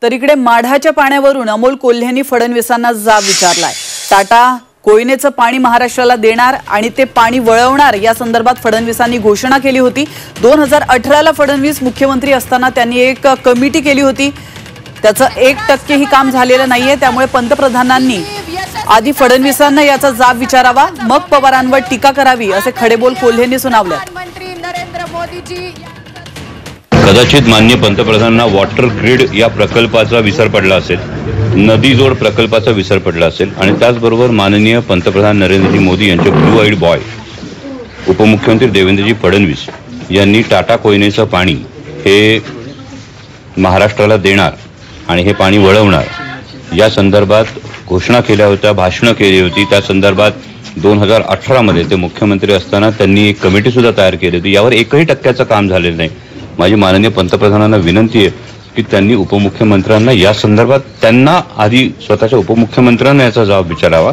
तर इकडे माढाच्या पाण्यावरून अमोल कोल्हेंनी फडणवीसांना जाब विचारलाय। टाटा कोयनेचं पाणी महाराष्ट्राला देणार आणि ते पाणी वळवणार या संदर्भात फडणवीसांनी घोषणा केली होती। 2018 ला फडणवीस मुख्यमंत्री असताना त्यांनी एक कमिटी केली होती, त्याचं 1% ही काम झालेलं नाहीये। त्यामुळे पंतप्रधानांनी आधी फडणवीसांना याचा जाब विचारावा, मग पवारांवर टीका करावी असे खडेबोल कोल्हेंनी सुनावले। कदाचित माननीय पंतप्रधानांना वॉटर ग्रिड या प्रकल्पाचा विसर पडला असेल, नदी जोड प्रकल्पाचा विसर पडला असेल आणि त्याचबरोबर माननीय पंतप्रधान नरेंद्रजी मोदी यांचे ब्लू आईड बॉय उपमुख्यमंत्री देवेंद्रजी फडणवीस यांनी टाटा कोयनेचं पाणी हे महाराष्ट्राला देणार आणि हे पाणी वळवणार या संदर्भात घोषणा केल्या होत्या, भाषणं केली होती। त्या संदर्भात 2018 मध्ये ते मुख्यमंत्री असताना त्यांनी एक कमिटी सुद्धा तयार केली होती। यावर 1% काम झालेलं नाही। माझी माननीय पंतप्रधानांना विनंती आहे की त्यांनी उपमुख्यमंत्र्यांना या संदर्भात त्यांना आधी स्वतःच्या उपमुख्यमंत्र्यांना याचा जबाब विचारावा।